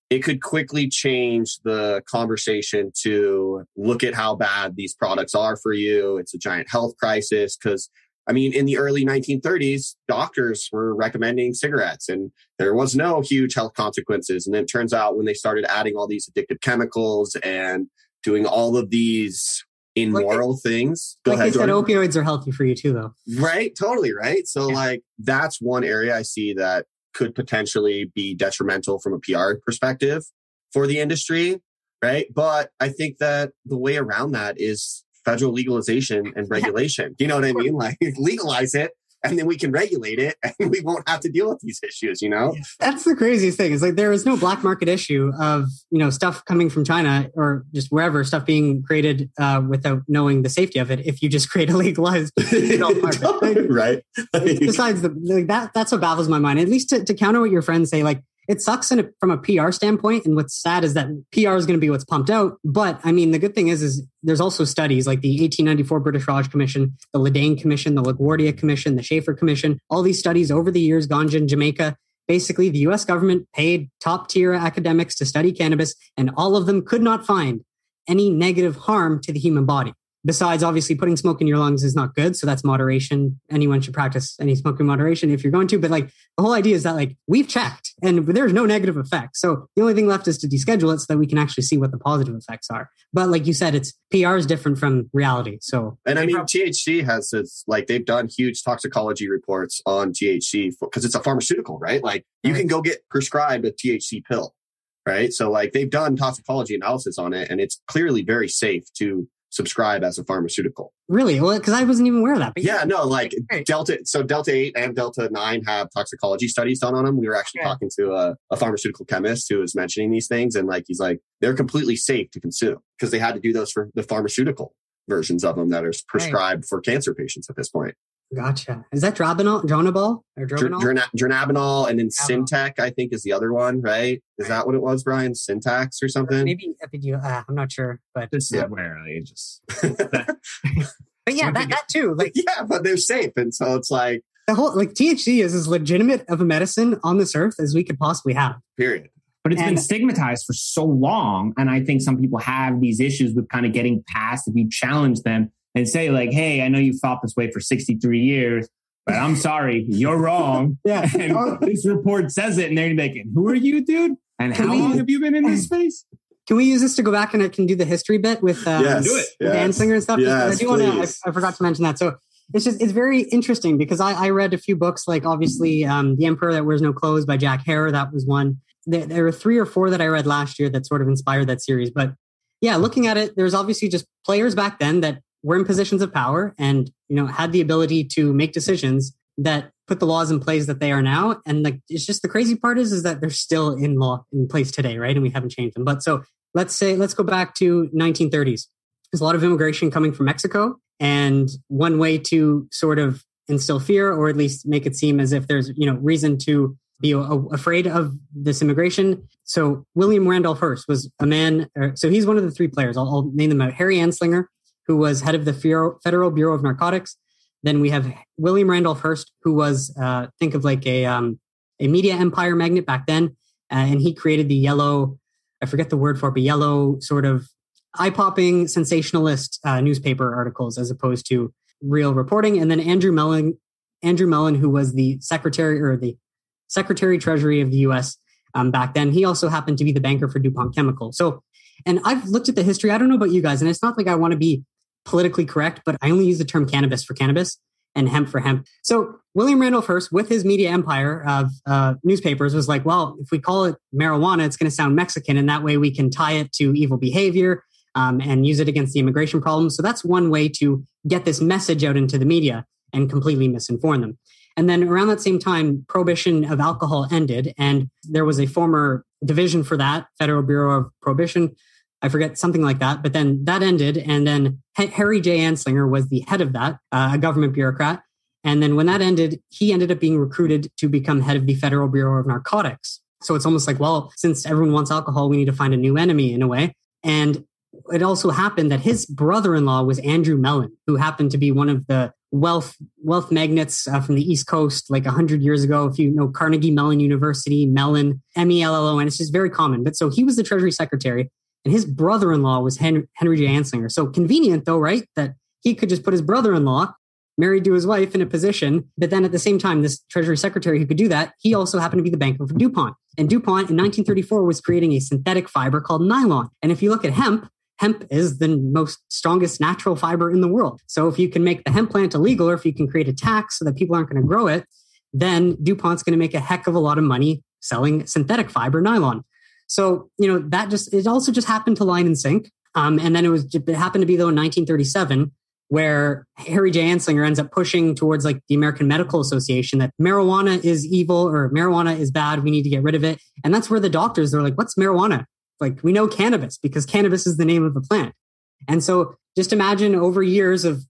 it could quickly change the conversation to look at how bad these products are for you. It's a giant health crisis because, I mean, in the early 1930s, doctors were recommending cigarettes and there was no huge health consequences. And then it turns out when they started adding all these addictive chemicals and doing all of these immoral things. Go ahead, they said opioids are healthy for you too, though. Right. Totally. Right. So like that's one area I see that could potentially be detrimental from a PR perspective for the industry. Right. But I think that the way around that is federal legalization and regulation. You know what I mean? Like legalize it and then we can regulate it and we won't have to deal with these issues, you know? That's the craziest thing. Is like there is no black market issue of, stuff coming from China or just wherever, stuff being created without knowing the safety of it. If you just create a legalized market. Right. Besides that's what baffles my mind. At least to counter what your friends say, like it sucks from a PR standpoint. And what's sad is that PR is going to be what's pumped out. But I mean, the good thing is there's also studies like the 1894 British Raj Commission, the Ledane Commission, the LaGuardia Commission, the Schaefer Commission, all these studies over the years, Ganja and Jamaica. Basically, the US government paid top tier academics to study cannabis, and all of them could not find any negative harm to the human body. Besides, obviously, putting smoke in your lungs is not good. So that's moderation. Anyone should practice any smoking moderation if you're going to. But like the whole idea is that like we've checked and there's no negative effects. So the only thing left is to deschedule it so that we can actually see what the positive effects are. But like you said, PR is different from reality. So, and I mean, THC has this, like they've done huge toxicology reports on THC because it's a pharmaceutical, right? Like you can go get prescribed a THC pill, right? So like they've done toxicology analysis on it and it's clearly very safe to subscribe as a pharmaceutical. Really? Well, because I wasn't even aware of that. But yeah, no, like Delta 8 and Delta 9 have toxicology studies done on them. We were actually talking to a pharmaceutical chemist who was mentioning these things. And like, he's like, they're completely safe to consume because they had to do those for the pharmaceutical versions of them that are prescribed for cancer patients at this point. Gotcha. Is that Dronabinol or Dronabinol, and then Syntec, I think, is the other one, right? Is that what it was, Bryan? Syntax or something? Maybe I'm not sure, but this is where I just. But yeah, that too. Like, yeah, but they're safe, and so it's like the whole like THC is as legitimate of a medicine on this earth as we could possibly have. Period. But it's been stigmatized for so long, and I think some people have these issues with kind of getting past if you challenge them. And say like, hey, I know you fought this way for 63 years, but I'm sorry, you're wrong. And this report says it. And they're like, who are you, dude? And how long have you been in this space? Can we use this to go back and I can do the history bit with do it. Anslinger and stuff? Yes, I do want to, I forgot to mention that. So it's very interesting because I read a few books, like obviously The Emperor That Wears No Clothes by Jack Hare. That was one. There were 3 or 4 that I read last year that sort of inspired that series. But yeah, looking at it, there's obviously just players back then that were in positions of power and, had the ability to make decisions that put the laws in place that they are now. And like, it's just the crazy part is that they're still in place today, right? And we haven't changed them. But so let's go back to 1930s. There's a lot of immigration coming from Mexico. And one way to sort of instill fear, or at least make it seem as if there's, reason to be afraid of this immigration. So William Randolph Hearst was a man. So he's one of the 3 players. I'll name them out. Harry Anslinger, who was head of the Federal Bureau of Narcotics. Then we have William Randolph Hearst, who was, think of like a media empire magnate back then. And he created the yellow, I forget the word for it, but yellow sort of eye-popping sensationalist newspaper articles as opposed to real reporting. And then Andrew Mellon, who was the Secretary Treasury of the US back then. He also happened to be the banker for DuPont Chemical. So, and I've looked at the history. I don't know about you guys, and it's not like I want to be politically correct, but I only use the term cannabis for cannabis. and hemp for hemp. So William Randolph Hearst, with his media empire of newspapers, was like, well, if we call it marijuana, it's going to sound Mexican, and that way we can tie it to evil behavior and use it against the immigration problem. So that's one way to get this message out into the media and completely misinform them. And then around that same time, prohibition of alcohol ended, and there was a former division for that, Federal Bureau of Prohibition. I forget, something like that. But then that ended. And then Harry J. Anslinger was the head of that, a government bureaucrat. And then when that ended, he ended up being recruited to become head of the Federal Bureau of Narcotics. So it's almost like, well, since everyone wants alcohol, we need to find a new enemy in a way. And it also happened that his brother-in-law was Andrew Mellon, who happened to be one of the wealth magnates from the East Coast, like 100 years ago. If you know Carnegie Mellon University, Mellon, Mellon, it's just very common. But so he was the Treasury Secretary. And his brother-in-law was Henry J. Anslinger. So convenient, though, right? That he could just put his brother-in-law married to his wife in a position. But then at the same time, this Treasury Secretary who could do that, he also happened to be the banker for DuPont. And DuPont in 1934 was creating a synthetic fiber called nylon. And if you look at hemp is the strongest natural fiber in the world. So if you can make the hemp plant illegal, or if you can create a tax so that people aren't going to grow it, then DuPont's going to make a heck of a lot of money selling synthetic fiber nylon. So, it also just happened to line in sync. And then it happened to be, though, in 1937, where Harry J. Anslinger ends up pushing towards like the American Medical Association that marijuana is evil or marijuana is bad. We need to get rid of it. And that's where the doctors, they're like, what's marijuana? Like, we know cannabis because cannabis is the name of the plant. And so just imagine over years of,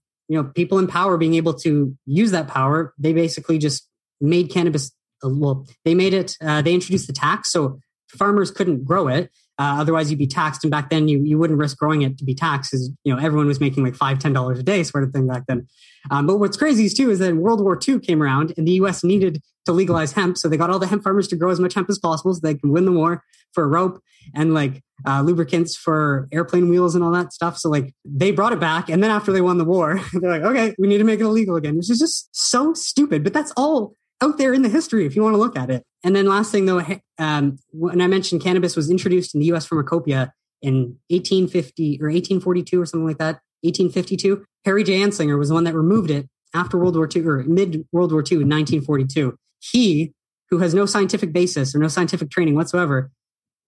people in power being able to use that power. They basically just made cannabis. They introduced the tax. So farmers couldn't grow it. Otherwise, you'd be taxed. And back then, you wouldn't risk growing it to be taxed because, everyone was making like $5, $10 a day sort of thing back then. But what's crazy is, too, is that World War II came around and the U.S. needed to legalize hemp. So they got all the hemp farmers to grow as much hemp as possible so they can win the war for rope and like lubricants for airplane wheels and all that stuff. So like they brought it back. And then after they won the war, they're like, OK, we need to make it illegal again, which is just so stupid. But that's all out there in the history if you want to look at it. And then last thing, though, when I mentioned cannabis was introduced in the U.S. pharmacopoeia in 1850 or 1842 or something like that, 1852, Harry J. Anslinger was the one that removed it after World War II or mid-World War II in 1942. He, who has no scientific basis or no scientific training whatsoever,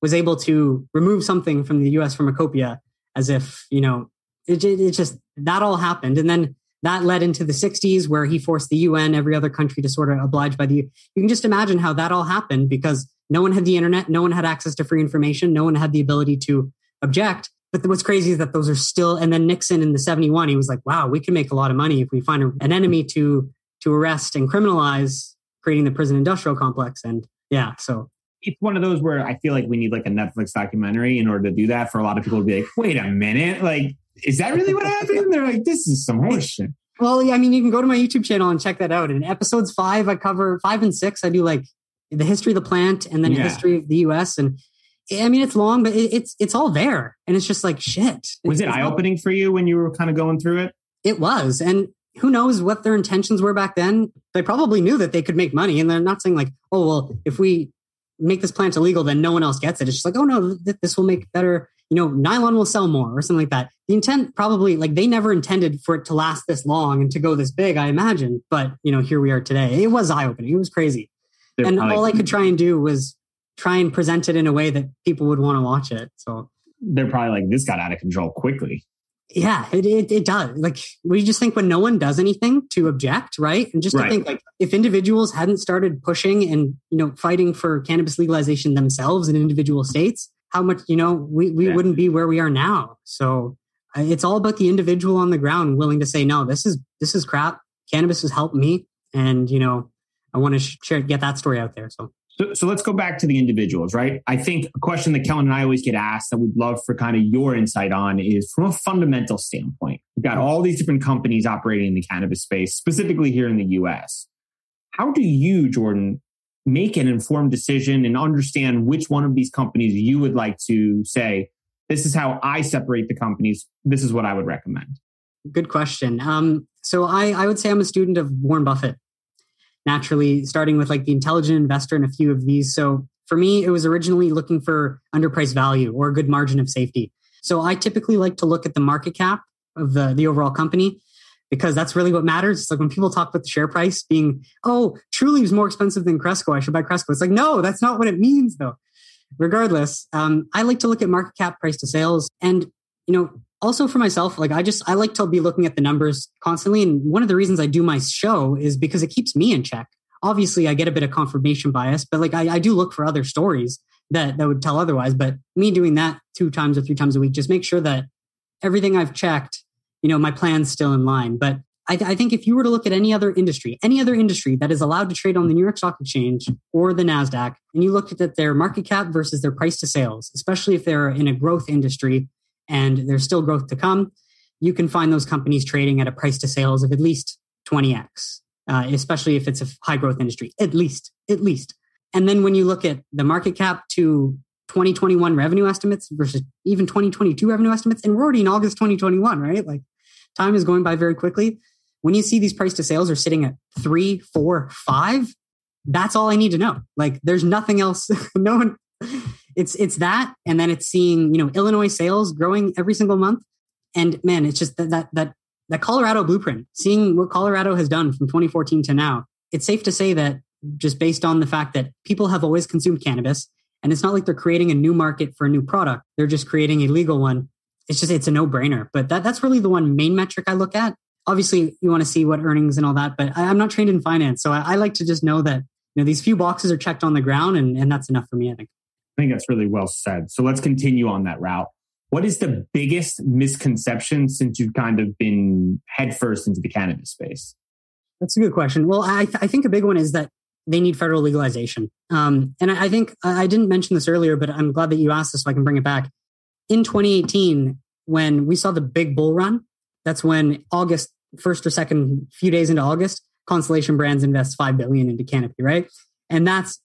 was able to remove something from the U.S. pharmacopoeia as if, it just, that all happened. And then that led into the 60s where he forced the UN, every other country to sort of oblige by you can just imagine how that all happened because no one had the internet, no one had access to free information, no one had the ability to object. But what's crazy is that those are still, and then Nixon in the 71, he was like, wow, we can make a lot of money if we find an enemy to arrest and criminalize, creating the prison industrial complex. And yeah, so. It's one of those where I feel like we need like a Netflix documentary in order to do that for a lot of people to be like, wait a minute, like, is that really what happened? They're like, this is some horseshit. Well, yeah, I mean, you can go to my YouTube channel and check that out. In episodes 5, I cover 5 and 6. I do like the history of the plant and then the history of the US. And I mean, it's long, but it's all there. And it's just like, shit. Was it eye-opening for you when you were kind of going through it? It was. And who knows what their intentions were back then? They probably knew that they could make money. And they're not saying like, oh, well, if we make this plant illegal, then no one else gets it. It's just like, oh, no, this will make better, nylon will sell more or something like that. The intent probably, like, they never intended for it to last this long and to go this big, I imagine. But, here we are today. It was eye-opening. It was crazy. And all I could try and do was try and present it in a way that people would want to watch it. So they're probably like, this got out of control quickly. Yeah, it does. Like, we just think when no one does anything to object, right? And just to think, like, if individuals hadn't started pushing and, fighting for cannabis legalization themselves in individual states, how much, we wouldn't be where we are now. So it's all about the individual on the ground willing to say, no, this is crap. Cannabis has helped me. And, I want to get that story out there. So let's go back to the individuals, right? I think a question that Kellan and I always get asked that we'd love for kind of your insight on is from a fundamental standpoint. We've got all these different companies operating in the cannabis space, specifically here in the US. How do you, Jordan, make an informed decision and understand which one of these companies you would like to say, this is how I separate the companies. This is what I would recommend. Good question. So I would say I'm a student of Warren Buffett. Naturally, starting with like the Intelligent Investor and a few of these. So for me, it was originally looking for underpriced value or a good margin of safety. So I typically like to look at the market cap of the overall company because that's really what matters. It's like when people talk about the share price being, oh, Truly is more expensive than Cresco, I should buy Cresco. It's like, no, that's not what it means though. Regardless, I like to look at market cap, price to sales. And, also for myself, like I like to be looking at the numbers constantly. And one of the reasons I do my show is because it keeps me in check. Obviously, I get a bit of confirmation bias, but like I do look for other stories that would tell otherwise. But me doing that 2 times or 3 times a week, just make sure that everything I've checked, my plan's still in line. But I think if you were to look at any other industry that is allowed to trade on the New York Stock Exchange or the NASDAQ, and you looked at their market cap versus their price to sales, especially if they're in a growth industry and there's still growth to come, you can find those companies trading at a price to sales of at least 20x, especially if it's a high growth industry, at least. And then when you look at the market cap to 2021 revenue estimates versus even 2022 revenue estimates, and we're already in August 2021, right? Like time is going by very quickly. When you see these price to sales are sitting at 3, 4, 5, that's all I need to know. Like there's nothing else. No one, it's that. And then it's seeing, Illinois sales growing every single month. And man, it's just that Colorado blueprint, seeing what Colorado has done from 2014 to now. It's safe to say that just based on the fact that people have always consumed cannabis, and it's not like they're creating a new market for a new product. They're just creating a legal one. It's a no-brainer. But that's really the one main metric I look at. Obviously, you want to see what earnings and all that, but I'm not trained in finance. So I like to just know that these few boxes are checked on the ground, and that's enough for me, I think. I think that's really well said. So let's continue on that route. What is the biggest misconception since you've kind of been headfirst into the cannabis space? That's a good question. Well, I think a big one is that they need federal legalization. And I think I didn't mention this earlier, but I'm glad that you asked this so I can bring it back. In 2018, when we saw the big bull run, that's when August 1st or 2nd, few days into August, Constellation Brands invests $5 billion into Canopy, right? And that's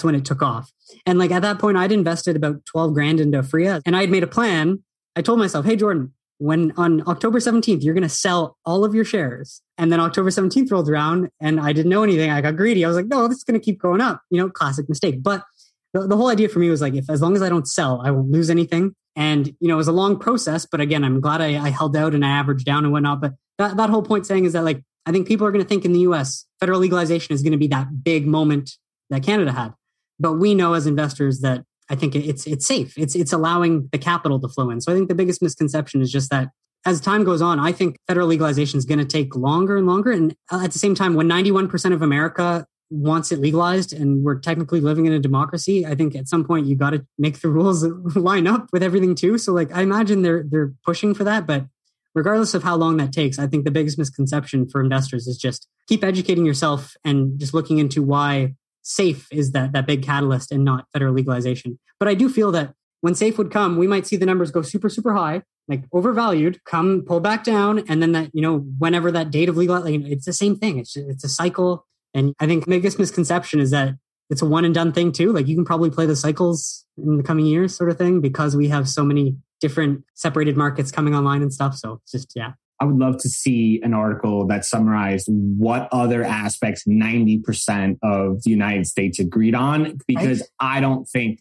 when it took off. And like at that point, I'd invested about 12 grand into Freya, and I'd made a plan. I told myself, hey, Jordan, when on October 17th, you're going to sell all of your shares. And then October 17th rolled around and I didn't know anything. I got greedy. I was like, no, this is going to keep going up, classic mistake. But the whole idea for me was like, as long as I don't sell, I won't lose anything. And, it was a long process, but again, I'm glad I held out and I averaged down and whatnot. But that whole point saying is that like, I think people are going to think in the US, federal legalization is going to be that big moment that Canada had. But we know as investors that I think it's safe. It's allowing the capital to flow in. So I think the biggest misconception is just that as time goes on, I think federal legalization is going to take longer and longer. And at the same time, when 91% of America wants it legalized and we're technically living in a democracy, I think at some point you got to make the rules line up with everything too. So like, I imagine they're pushing for that, but regardless of how long that takes, I think the biggest misconception for investors is just keep educating yourself and just looking into why SAFE is that big catalyst and not federal legalization. But I do feel that when SAFE would come, we might see the numbers go super, super high, like overvalued, come pull back down. And then that, whenever that date of legal, it's the same thing. It's a cycle. And I think the biggest misconception is that it's a one and done thing too. Like you can probably play the cycles in the coming years sort of thing because we have so many different separated markets coming online and stuff. So it's just, yeah. I would love to see an article that summarized what other aspects 90% of the United States agreed on, because I don't think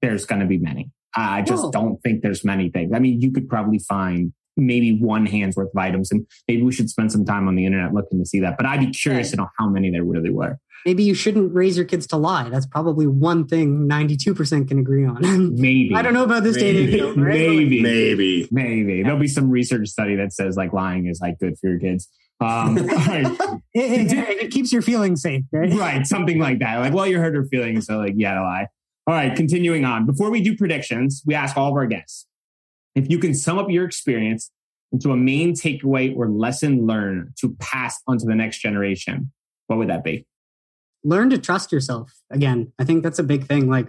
there's going to be many. I just don't think there's many things. I mean, you could probably find maybe one hand's worth of items, and maybe we should spend some time on the internet looking to see that. But I'd be curious to know how many there really were. Maybe you shouldn't raise your kids to lie. That's probably one thing 92% can agree on. Maybe. I don't know about this data. Right? Maybe. There'll be some research study that says like lying is like good for your kids. It keeps your feelings safe, right? Right. Something like that. Like, well, you hurt her feelings. So like, yeah, to lie. All right. Continuing on. Before we do predictions, we ask all of our guests, if you can sum up your experience into a main takeaway or lesson learned to pass on to the next generation, what would that be? Learn to trust yourself. Again, I think that's a big thing. Like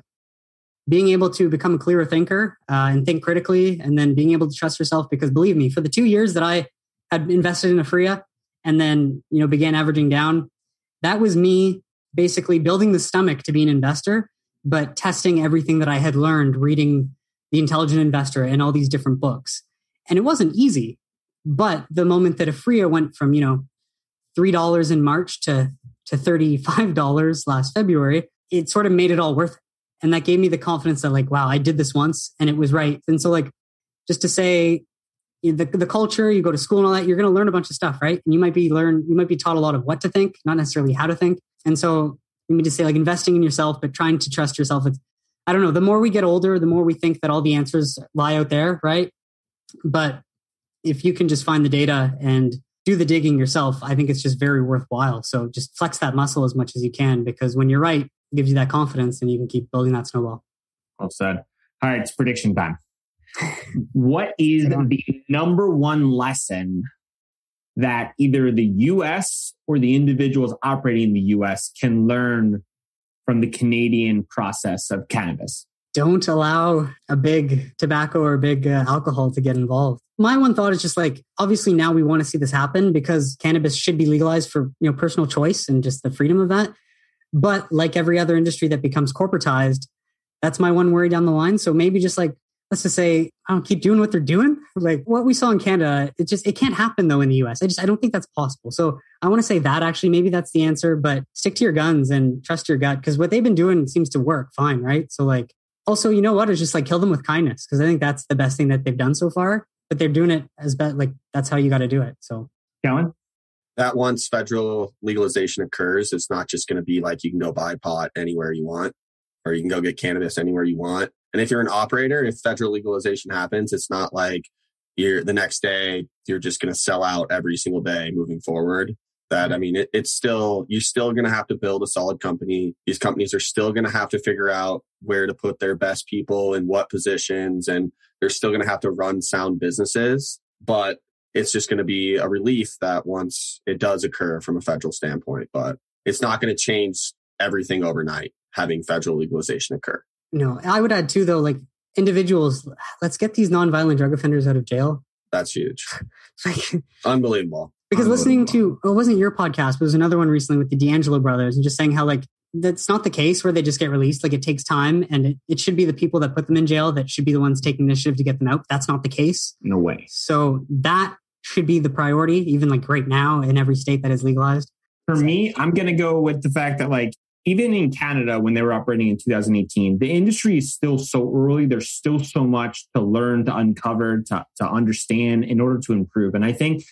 being able to become a clearer thinker and think critically, and then being able to trust yourself. Because believe me, for the 2 years that I had invested in Freya and then, began averaging down, that was me basically building the stomach to be an investor, but testing everything that I had learned, reading The Intelligent Investor and all these different books. And it wasn't easy, but the moment that Freya went from, $3 in March to $35 last February, it sort of made it all worth it. And that gave me the confidence that like, wow, I did this once and it was right. And so like, just to say, the culture, you go to school and all that, you're going to learn a bunch of stuff, right? And you might be taught a lot of what to think, not necessarily how to think. And so you need to say like investing in yourself, but trying to trust yourself. I don't know. The more we get older, the more we think that all the answers lie out there, right? But if you can just find the data and do the digging yourself, I think it's just very worthwhile. So just flex that muscle as much as you can, because when you're right, it gives you that confidence and you can keep building that snowball. Well said. All right, it's prediction time. What is the number one lesson that either the U.S. or the individuals operating in the U.S. can learn from the Canadian process of cannabis? Don't allow a big tobacco or a big alcohol to get involved. My one thought is just like, obviously now we want to see this happen because cannabis should be legalized for, personal choice and just the freedom of that. But like every other industry that becomes corporatized, that's my one worry down the line. So maybe just like, let's just say, keep doing what they're doing. Like what we saw in Canada, it can't happen though in the US. I don't think that's possible. So I want to say that actually, maybe that's the answer, but stick to your guns and trust your gut, because what they've been doing seems to work fine, right? So like, also, you know what? It's just like kill them with kindness, because I think that's the best thing that they've done so far, but they're doing it as best, like that's how you got to do it. So Kellan? That once federal legalization occurs, it's not just going to be like you can go buy pot anywhere you want, or you can go get cannabis anywhere you want. And if you're an operator, if federal legalization happens, it's not like the next day you're just going to sell out every single day moving forward. That, I mean, you're still going to have to build a solid company. These companies are still going to have to figure out where to put their best people in what positions, and they're still going to have to run sound businesses. But it's just going to be a relief that once it does occur from a federal standpoint, but it's not going to change everything overnight, having federal legalization occur. No, I would add too, though, like individuals, let's get these nonviolent drug offenders out of jail. That's huge. Unbelievable. Because listening to, it wasn't your podcast, but it was another one recently with the D'Angelo brothers, and just saying how like, that's not the case where they just get released. Like it takes time, and it should be the people that put them in jail that should be the ones taking initiative to get them out. That's not the case. No way. So that should be the priority, even like right now in every state that is legalized. For me, I'm going to go with the fact that like, even in Canada, when they were operating in 2018, the industry is still so early. There's still so much to learn, to uncover, to understand in order to improve. And I think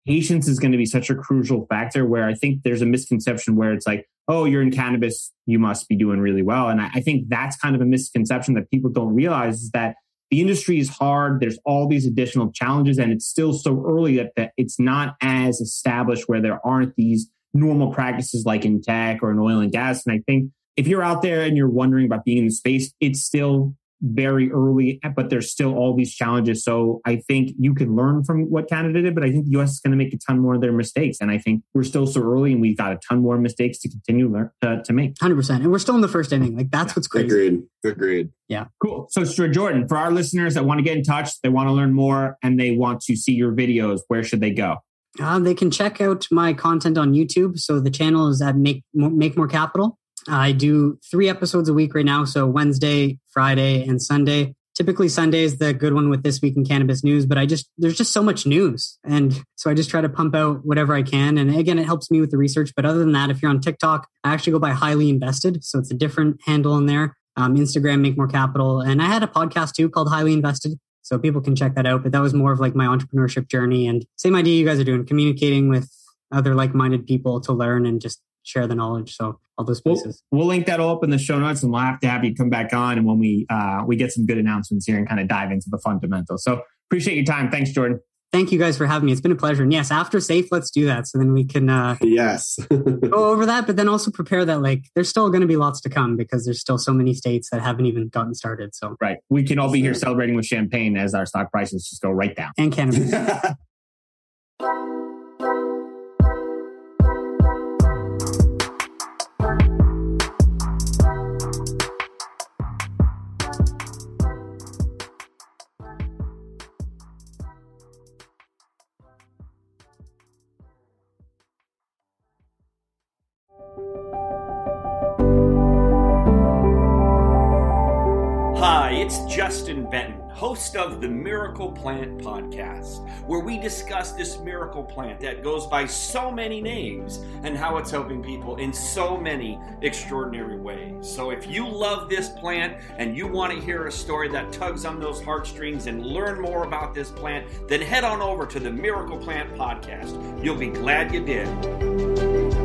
patience is going to be such a crucial factor, where I think there's a misconception where it's like, oh, you're in cannabis, you must be doing really well. And I think that's kind of a misconception that people don't realize, is that the industry is hard. There's all these additional challenges, and it's still so early that it's not as established, where there aren't these normal practices like in tech or in oil and gas. And I think if you're out there and you're wondering about being in the space, it's still very early, but there's still all these challenges. So I think you can learn from what Canada did, but I think the US is going to make a ton more of their mistakes. And I think we're still so early, and we've got a ton more mistakes to continue to make. 100%. And we're still in the first inning. Like that's what's crazy. Agreed. Yeah. Cool. So Jordan, for our listeners that want to get in touch, they want to learn more, and they want to see your videos, where should they go? They can check out my content on YouTube. So the channel is at Make More Capital. I do 3 episodes a week right now. So Wednesday, Friday, and Sunday. Typically Sunday is the good one with This Week in Cannabis News, but there's just so much news. And so I just try to pump out whatever I can. And again, it helps me with the research. But other than that, if you're on TikTok, I actually go by Highly Invested. So it's a different handle in there. Instagram, Make More Capital. And I had a podcast too called Highly Invested. So people can check that out. But that was more of like my entrepreneurship journey, and same idea you guys are doing, communicating with other like-minded people to learn and just share the knowledge. So all those places. We'll link that all up in the show notes, and we'll have to have you come back on, and when we get some good announcements here and kind of dive into the fundamentals. So appreciate your time. Thanks, Jordan. Thank you guys for having me. It's been a pleasure. And yes, after SAFE, let's do that. So then we can yes go over that, but then also prepare that like there's still going to be lots to come, because there's still so many states that haven't even gotten started. So right. We can all be here celebrating with champagne as our stock prices just go right down. And cannabis. Hi, It's Justin Benton, host of the Miracle Plant Podcast, where we discuss this miracle plant that goes by so many names and how it's helping people in so many extraordinary ways. So if you love this plant and you want to hear a story that tugs on those heartstrings and learn more about this plant, then head on over to the Miracle Plant Podcast. You'll be glad you did.